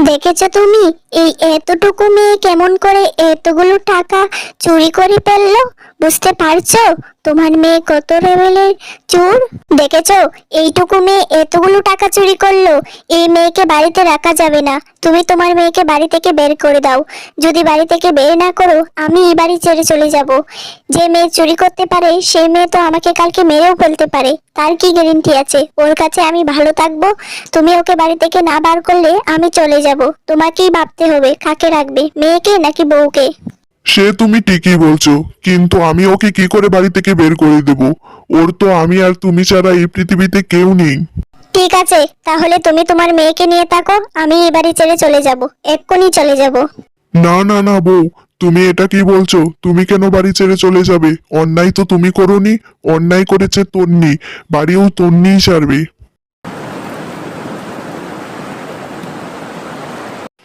দেখেছো তুমি এই এতটুকু মেয়ে কেমন করে এতগুলো টাকা চুরি করে ফেললো? বুঝতে পারছো তোমার মেয়ে কত লেভেলের চোর? দেখেছো এইটুকু মেয়ে এতগুলো টাকা চুরি করলো। এই মেয়েকে বাড়িতে রাখা যাবে না। তুমি তোমার মেয়েকে বাড়ি থেকে বের করে দাও। যদি বাড়ি থেকে বের না করো আমি এই বাড়ি ছেড়ে চলে যাব। যে মেয়ে চুরি করতে পারে সেই মেয়ে তো আমাকে কালকে মেরেও ফেলতে পারে। তার কি গ্যারান্টি আছে ওর কাছে আমি ভালো থাকবো? তুমি ওকে বাড়ি থেকে না বার করলে আমি চলে যাব। তোমাকেই ভাবতে হবে কাকে রাখবে, মেয়েকে নাকি বউকে। সে তুমি ঠিকই বলছো, কিন্তু আমি ওকে কি করে বাড়ি থেকে বের করে দেব? ওর তো আমি আর তুমি ছাড়া এই পৃথিবীতে কেউ নেই। ঠিক আছে, তাহলে তুমি তোমার মেয়েকে নিয়ে থাকো, আমি এই বাড়ি ছেড়ে চলে যাব। এক্ষুনি চলে যাব। না না না বউ, তুমি এটা কি বলছো? তুমি কেন বাড়ি ছেড়ে চলে যাবে? অন্যায় তো তুমি করোনি, অন্যায় করেছে তন্নি, বাড়িও তন্নিই ছাড়বে।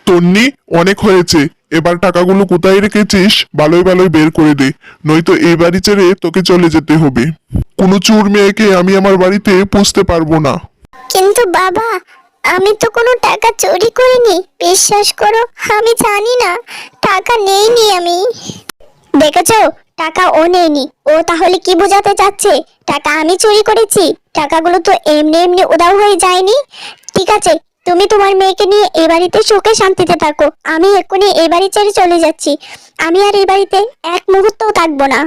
তন্নি, অনেক হয়েছে। এবার টাকাগুলো কোথায় রেখেছিস ভালোই ভালোই বের করে দে, নয়তো এই বাড়ি ছেড়ে তোকে চলে যেতে হবে। কোনো চোর মেয়েকে আমি আমার বাড়িতে পুষতে পারবো না। কিন্তু বাবা, আমি তো কোনো টাকা চুরি করিনি, বিশ্বাস করো। আমি জানি না, টাকা নেইনি আমি। দেখেছো টাকা ও নেয়নি। ও তাহলে কি বোঝাতে চাচ্ছে? টাকা আমি চুরি করেছি? টাকাগুলো তো এমনি এমনি উধাও হয়ে যায়নি। ঠিক আছে, তুমি তোমার মেয়েকে নিয়ে এই বাড়িতে সুখে শান্তিতে থাকো। আমি এক্ষুনি এই বাড়ি ছেড়ে চলে যাচ্ছি। আমি আর এই বাড়িতে এক মুহূর্তও থাকবো না।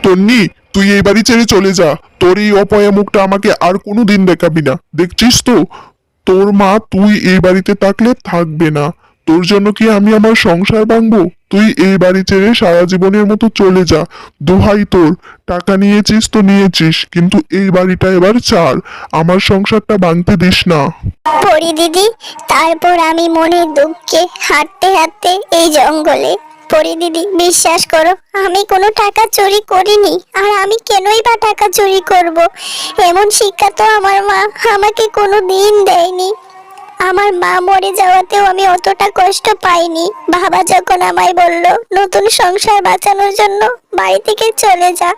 তন্নি, তুই এই বাড়ি ছেড়ে চলে যা। তোর এই অপয়া মুখটা আমাকে আর কোনোদিন দেখাবি না, দেখছিস তো? তোর মা তুই এই বাড়িতে থাকলে থাকবে না। তোর জন্য কি আমি আমার সংসার ভাঙবো? তুই এই বাড়ি ছেড়ে সারা জীবনের মতো চলে যা। দোহাই তোর, টাকা নিয়েছিস তো নিয়েছিস, কিন্তু এই বাড়িটা এবার ছাড়। আমার সংসারটা ভাঙতে দিস না। পরি দিদি, তারপর আমি মনে দুঃখে হাঁটতে হাঁটতে এই জঙ্গলে। পরি দিদি, বিশ্বাস করো আমি কোনো টাকা চুরি করিনি। আর আমি কেনই বা টাকা চুরি করব? এমন শিক্ষা তো আমার মা আমাকে কোনো দিন দেয়নি। আমার মা মরে যাওয়াতেও আমি অতটা কষ্ট পাইনি। বাবা যখন আমায় বলল নতুন সংসার বাঁচানোর জন্য বাড়ি থেকে চলে যা,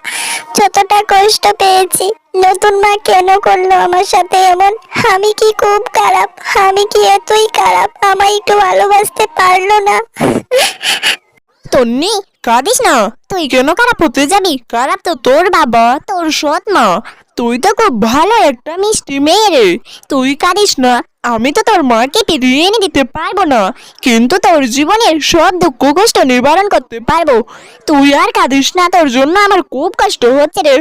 যতটা কষ্ট পেয়েছি। নতুন মা কেন করলো আমার সাথে এমন? আমি কি খুব খারাপ? আমি কি এতই খারাপ? আমায় একটু ভালোবাসতে পারলো না? তন্নি, কাঁদিস না। তুই কেন খারাপ হতে যাবি? খারাপ তো তোর বাবা, তোর সৎ মা। তুই তো খুব ভালো একটা মিষ্টি মেয়ে রে। তুই কাঁদিস না। আমি তো তোর মাকে ফিরিয়ে এনে দিতে পারবো না, কিন্তু তোর জীবনের সব দুঃখ কষ্ট নিবারণ করতে পারবো। তুই আর কাঁদিস না, তোর জন্য আমার খুব কষ্ট হচ্ছে রে।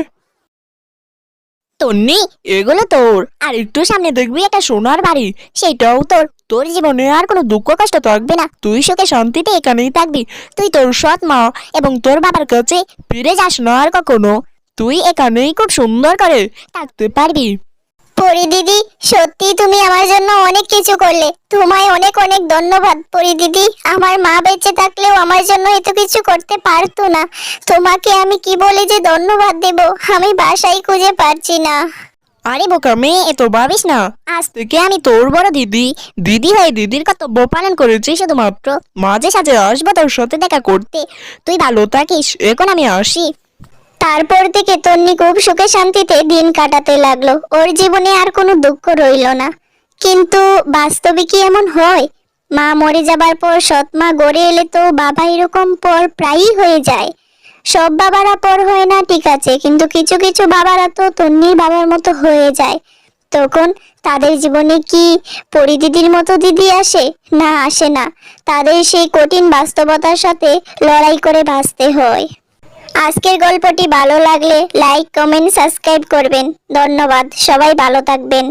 তন্নি, এগুলো তোর। আর একটু সামনে দেখবি একটা সোনার বাড়ি, সেটাও তোর। তোর জীবনে আর কোনো দুঃখ কষ্ট থাকবে না। তুই সুখে শান্তিতে এখানেই থাকবি। তুই তোর সৎ মা এবং তোর বাবার কাছে ফিরে যাস না আর কখনো। তুই এখানেই খুব সুন্দর করে থাকতে পারবি। পরি দিদি, সত্যি তুমি আমার জন্য অনেক কিছু করলে। তোমায় অনেক অনেক ধন্যবাদ পরি দিদি। আমার মা বেঁচে থাকলেও আমার জন্য এত কিছু করতে পারতো না। তোমাকে আমি কি বলে যে ধন্যবাদ দেব আমি ভাষাই খুঁজে পাচ্ছি না। আরে বোকা মেয়ে, এত ভাবিস না। আজ থেকে আমি তোর বড় দিদি। দিদি হয়ে দিদির কর্তব্য পালন করেছি শুধুমাত্র। মাঝে সাঝে আসবো তোর সাথে দেখা করতে। তুই ভালো থাকিস, এখন আমি আসি। তারপর থেকে তন্নি খুব সুখে শান্তিতে দিন কাটাতে লাগলো। ওর জীবনে আর কোনো দুঃখ রইল না। কিন্তু বাস্তবে কি এমন হয়? মা মরে যাবার পর সৎ মা গড়ে এলে তো বাবা এরকম পর প্রায়ই হয়ে যায়। সব বাবারা পর হয় না ঠিক আছে, কিন্তু কিছু কিছু বাবারা তো তন্নির বাবার মতো হয়ে যায়। তখন তাদের জীবনে কি পরিদিদির মতো দিদি আসে? না, আসে না। তাদের সেই কঠিন বাস্তবতার সাথে লড়াই করে বাঁচতে হয়। আজকের গল্পটি ভালো লাগলে লাইক, কমেন্ট, সাবস্ক্রাইব করবেন। ধন্যবাদ, সবাই ভালো থাকবেন।